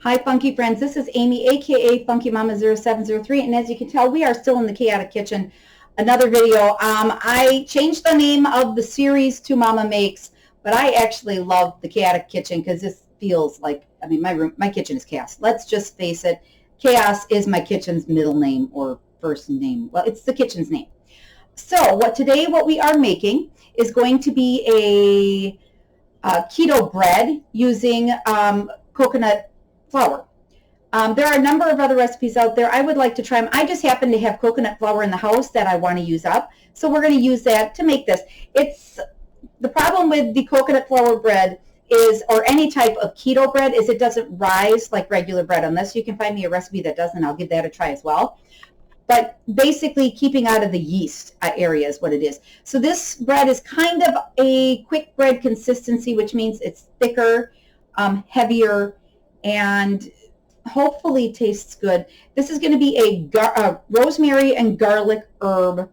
Hi, Funky Friends. This is Amy, aka Funky Mama 0703, and as you can tell, we are still in the chaotic kitchen. Another video. I changed the name of the series to Mama Makes, but I actually love the chaotic kitchen because this feels like, I mean, my kitchen is chaos. Let's just face it. Chaos is my kitchen's middle name or first name. Well, it's the kitchen's name. So what we are making is going to be a keto bread using coconut flour. There are a number of other recipes out there. I would like to try them. I just happen to have coconut flour in the house that I want to use up. So we're going to use that to make this. It's the problem with the coconut flour bread is, or any type of keto bread, is it doesn't rise like regular bread. Unless you can find me a recipe that doesn't, I'll give that a try as well. But basically keeping out of the yeast area is what it is. So this bread is kind of a quick bread consistency, which means it's thicker, heavier, and hopefully tastes good. This is going to be a rosemary and garlic herb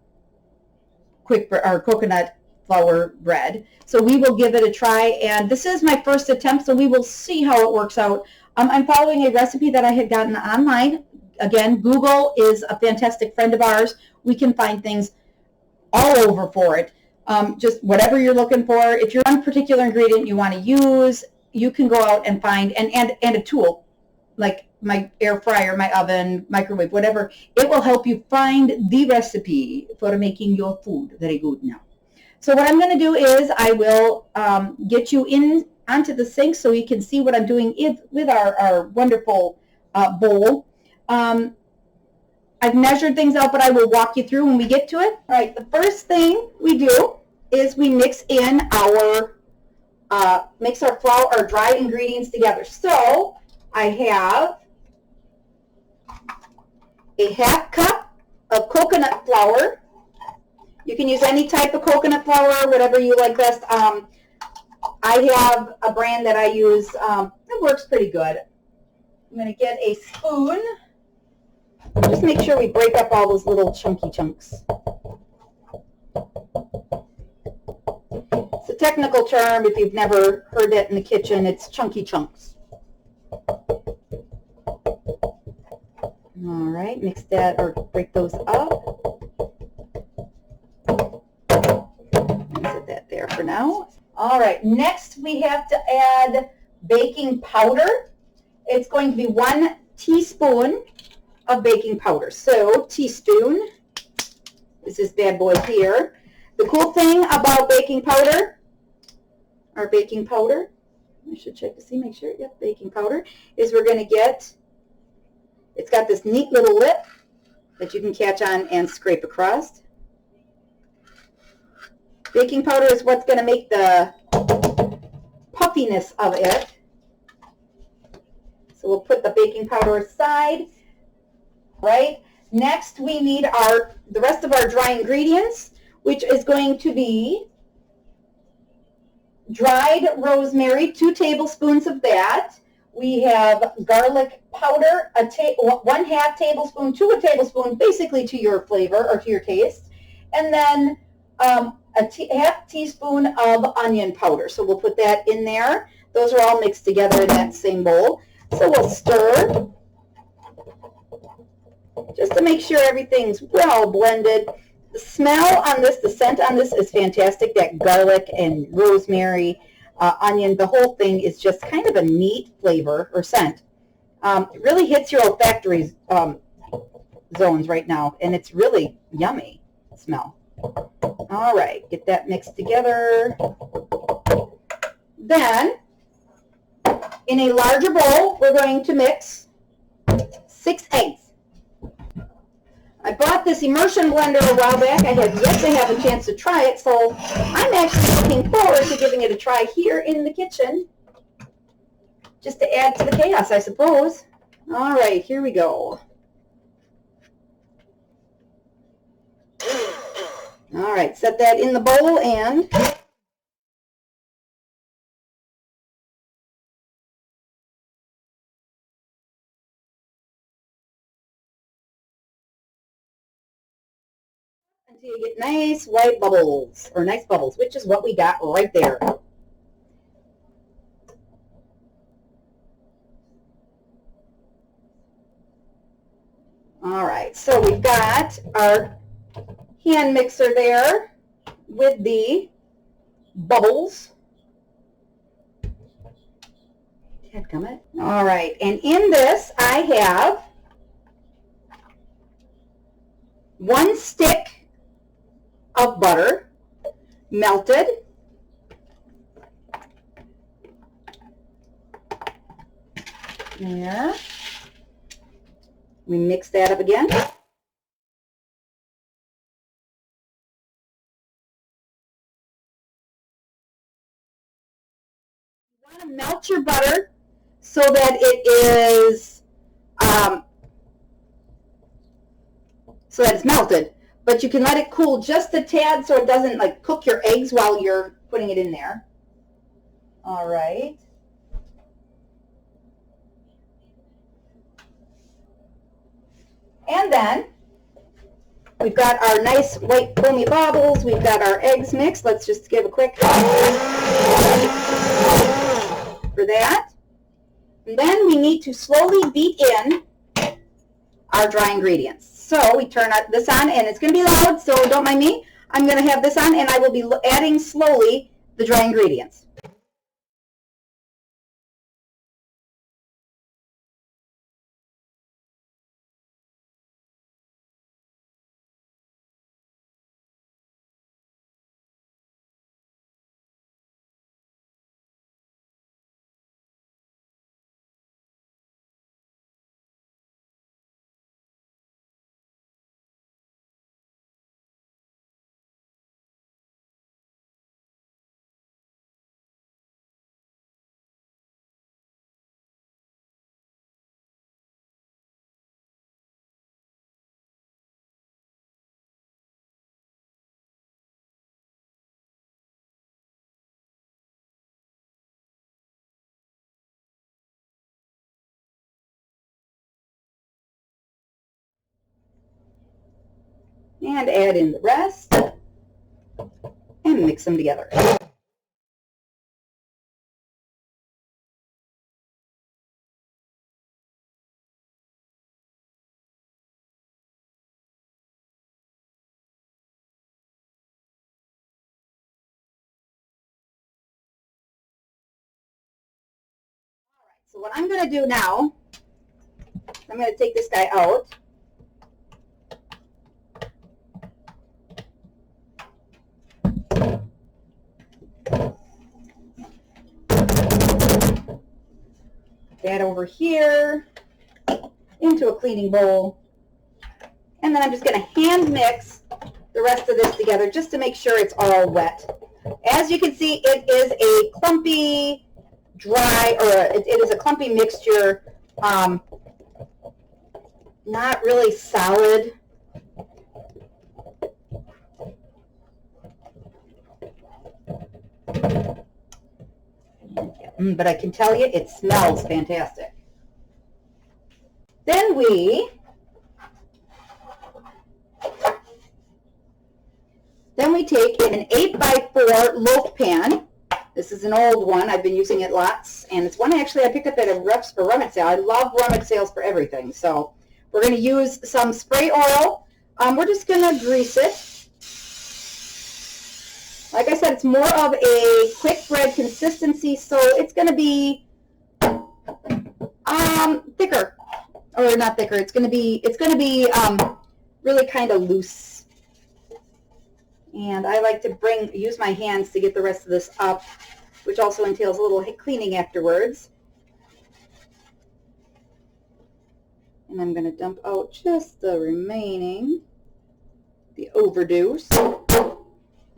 coconut flour bread. So we will give it a try, and this is my first attempt, so we will see how it works out. I'm following a recipe that I had gotten online. Again, Google is a fantastic friend of ours. We can find things all over for it. Just whatever you're looking for. If you're one particular ingredient you want to use, you can go out and find, and a tool like my air fryer, my oven, microwave, whatever. It will help you find the recipe for making your food very good now. So what I'm going to do is I will get you in onto the sink so you can see what I'm doing with our wonderful bowl. I've measured things out, but I will walk you through when we get to it. All right, the first thing we do is we mix in our flour, our dried ingredients together. So I have a half cup of coconut flour. You can use any type of coconut flour, whatever you like best. I have a brand that I use that works pretty good. I'm going to get a spoon. Just make sure we break up all those little chunky chunks. It's a technical term. If you've never heard it in the kitchen, it's chunky chunks. All right, mix that or break those up. Set that there for now. All right, next we have to add baking powder. It's going to be 1 teaspoon of baking powder. So, teaspoon is this bad boy here. The cool thing about baking powder, I should check to see, make sure, yep, baking powder, is we're going to get, it's got this neat little lip that you can catch on and scrape across. Baking powder is what's going to make the puffiness of it. So we'll put the baking powder aside. Right? Next, we need the rest of our dry ingredients, which is going to be dried rosemary, 2 tablespoons of that. We have garlic powder, 1/2 tablespoon to a tablespoon, basically to your flavor or to your taste. And then a half teaspoon of onion powder. So we'll put that in there. Those are all mixed together in that same bowl. So we'll stir just to make sure everything's well blended. The smell on this, the scent on this is fantastic. That garlic and rosemary, onion, the whole thing is just kind of a neat flavor or scent. It really hits your olfactory zones right now, and it's really yummy smell. All right, get that mixed together. Then, in a larger bowl, we're going to mix 6 eggs. I bought this immersion blender a while back. I have yet to have a chance to try it, so I'm actually looking forward to giving it a try here in the kitchen, just to add to the chaos, I suppose. All right, here we go. All right, set that in the bowl and until you get nice white bubbles, or nice bubbles, which is what we got right there. All right, so we've got our hand mixer there with the bubbles. Dadgummit. All right, and in this I have 1 stick of butter melted. There. We mix that up again. You want to melt your butter so that it is it's melted, but you can let it cool just a tad so it doesn't like cook your eggs while you're putting it in there. All right. And then we've got our nice white foamy bubbles. We've got our eggs mixed. Let's just give a quick for that. And then we need to slowly beat in our dry ingredients. So we turn this on, and it's going to be loud, so don't mind me. I'm going to have this on, and I will be adding slowly the dry ingredients. And add in the rest and mix them together. So what I'm going to do now, I'm going to take this guy out. That over here into a cleaning bowl. And then I'm just going to hand mix the rest of this together just to make sure it's all wet. As you can see, it is a clumpy, dry, or it is a clumpy mixture, not really solid. But I can tell you it smells fantastic. Then we take an 8x4 loaf pan. This is an old one. I've been using it lots, and it's one actually I picked up at a rummage sale. I love rummage sales for everything. So we're going to use some spray oil. We're just going to grease it. Like I said, it's more of a quick bread consistency, so it's going to be thicker, or not thicker. It's going to be really kind of loose. And I like to use my hands to get the rest of this up, which also entails a little cleaning afterwards. And I'm going to dump out just the remaining, the overdue.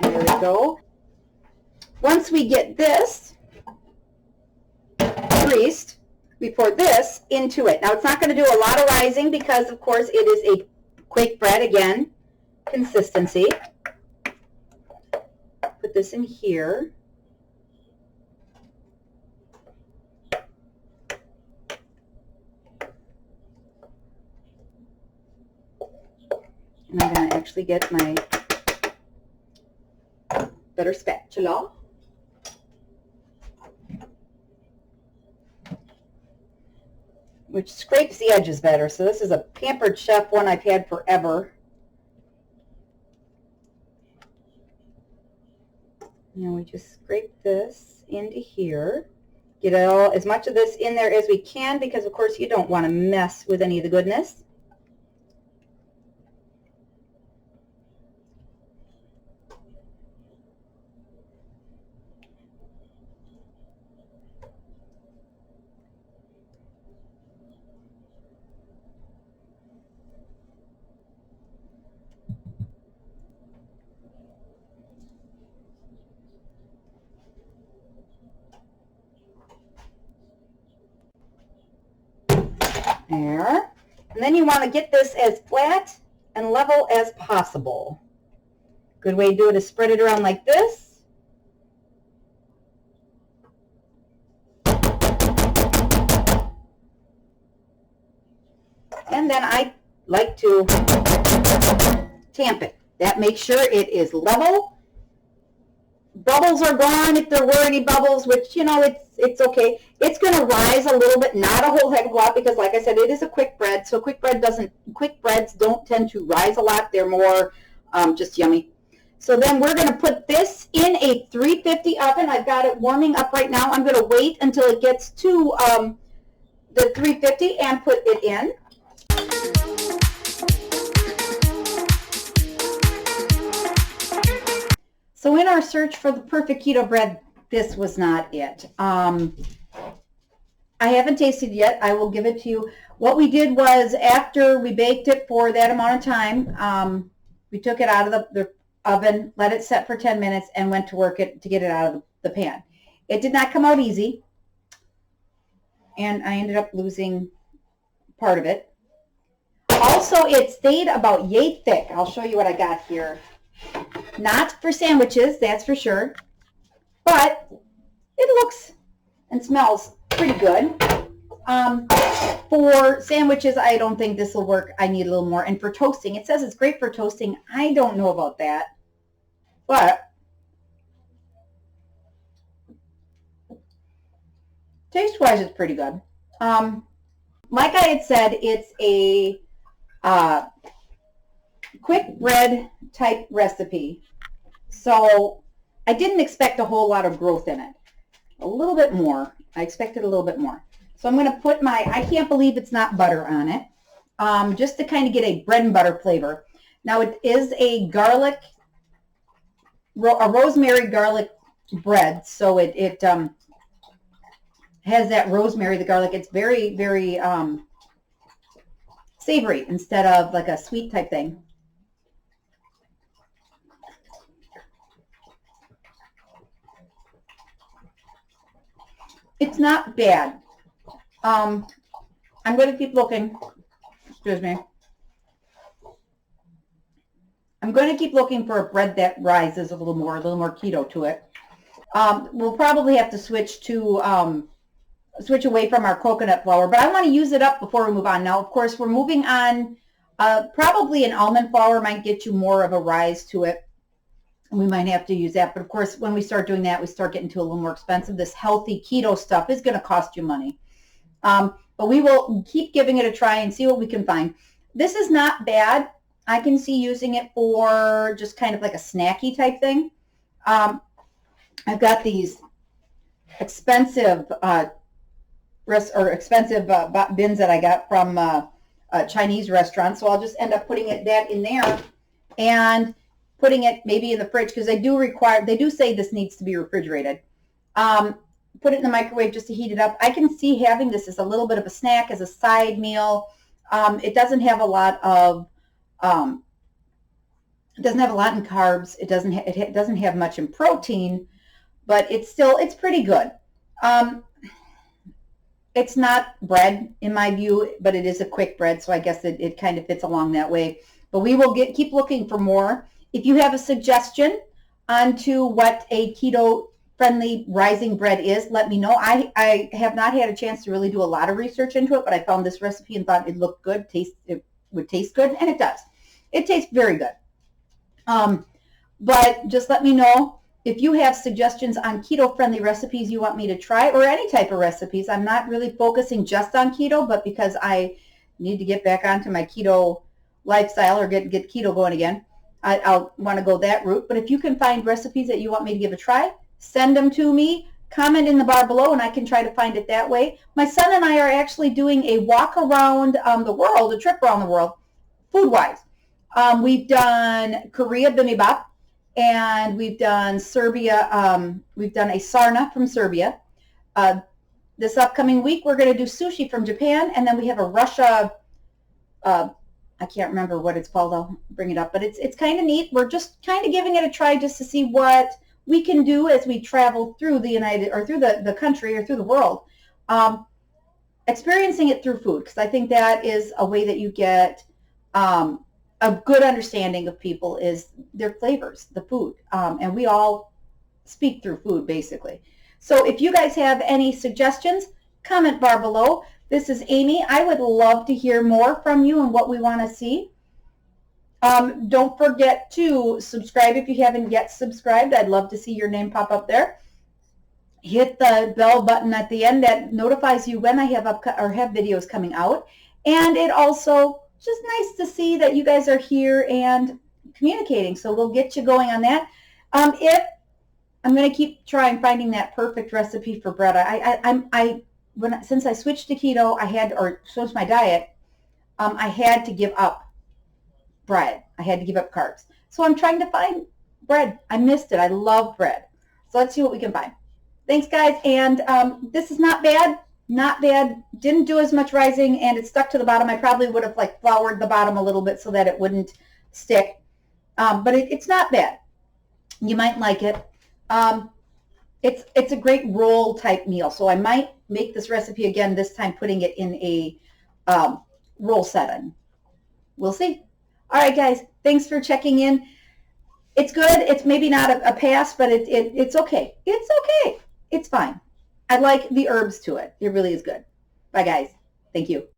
There we go. Once we get this greased, we pour this into it. Now, it's not going to do a lot of rising because, of course, it is a quick bread, again, consistency. Put this in here. And I'm going to actually get my butter spatula. which scrapes the edges better. So this is a Pampered Chef one I've had forever. And we just scrape this into here. Get all as much of this in there as we can, because of course you don't want to mess with any of the goodness. There. And then you want to get this as flat and level as possible. Good way to do it is spread it around like this. And then I like to tamp it. That makes sure it is level. Bubbles are gone if there were any bubbles, which, you know, it's okay. It's going to rise a little bit, not a whole heck of a lot, because like I said, it is a quick bread. So quick breads don't tend to rise a lot. They're more just yummy. So then we're going to put this in a 350 oven. I've got it warming up right now. I'm going to wait until it gets to the 350 and put it in. So in our search for the perfect keto bread, this was not it. I haven't tasted yet. I will give it to you. What we did was, after we baked it for that amount of time, we took it out of the oven, let it set for 10 minutes, and went to work to get it out of the pan. It did not come out easy, and I ended up losing part of it. Also, it stayed about yay thick. I'll show you what I got here. Not for sandwiches, that's for sure, but it looks and smells pretty good. For sandwiches, I don't think this will work. I need a little more. And for toasting, it says it's great for toasting. I don't know about that, but taste-wise, it's pretty good. Like I had said, it's a quick bread type recipe. So I didn't expect a whole lot of growth in it. A little bit more. I expected a little bit more. So I'm going to put my, I can't believe it's not butter on it, just to kind of get a bread and butter flavor. Now it is a rosemary garlic bread. So it has that rosemary, the garlic. It's very, very savory instead of like a sweet type thing. It's not bad. I'm going to keep looking. Excuse me. I'm going to keep looking for a bread that rises a little more keto to it. We'll probably have to switch away from our coconut flour, but I want to use it up before we move on. Now, of course, we're moving on. Probably an almond flour might get you more of a rise to it. We might have to use that. But of course, when we start doing that, we start getting to a little more expensive. This healthy keto stuff is going to cost you money. But we will keep giving it a try and see what we can find. This is not bad. I can see using it for just kind of like a snacky type thing. I've got these expensive bins that I got from a Chinese restaurant. So I'll just end up putting that in there and putting it maybe in the fridge, because they do say this needs to be refrigerated. Put it in the microwave just to heat it up. I can see having this as a little bit of a snack, as a side meal. It doesn't have a lot of, in carbs. It doesn't have much in protein, but it's pretty good. It's not bread in my view, but it is a quick bread, so I guess it kind of fits along that way. But we will keep looking for more. If you have a suggestion onto what a keto-friendly rising bread is, let me know. I have not had a chance to really do a lot of research into it, but I found this recipe and thought it looked good, it would taste good, and it does. It tastes very good. But just let me know if you have suggestions on keto-friendly recipes you want me to try, or any type of recipes, I'm not really focusing just on keto, but because I need to get back onto my keto lifestyle, or get keto going again, I'll want to go that route. But if you can find recipes that you want me to give a try, send them to me. Comment in the bar below, and I can try to find it that way. My son and I are actually doing a walk around the world, a trip around the world, food-wise. We've done Korea bibimbap, and we've done Serbia. We've done a sarna from Serbia. This upcoming week, we're going to do sushi from Japan, and then we have a Russia. I can't remember what it's called. I'll bring it up, but it's kind of neat. We're just kind of giving it a try just to see what we can do as we travel through the through the country or through the world, experiencing it through food, because I think that is a way that you get a good understanding of people, is their flavors, the food, and we all speak through food basically. So if you guys have any suggestions, comment bar below. This is Amy. I would love to hear more from you and what we want to see. Don't forget to subscribe if you haven't yet subscribed. I'd love to see your name pop up there. Hit the bell button at the end that notifies you when I have have videos coming out. And it also just nice to see that you guys are here and communicating. So we'll get you going on that. If I'm going to keep trying finding that perfect recipe for bread. Since I switched to keto, or switched my diet, I had to give up bread. I had to give up carbs. So I'm trying to find bread. I missed it. I love bread. So let's see what we can find. Thanks, guys. And this is not bad. Not bad. Didn't do as much rising, and it stuck to the bottom. I probably would have floured the bottom a little bit so that it wouldn't stick. But it's not bad. You might like it. It's a great roll type meal. So I might make this recipe again, this time putting it in a roll setting. We'll see. All right, guys, thanks for checking in. It's good. It's maybe not a pass, but it's okay. It's okay. It's fine. I like the herbs to it. It really is good. Bye, guys. Thank you.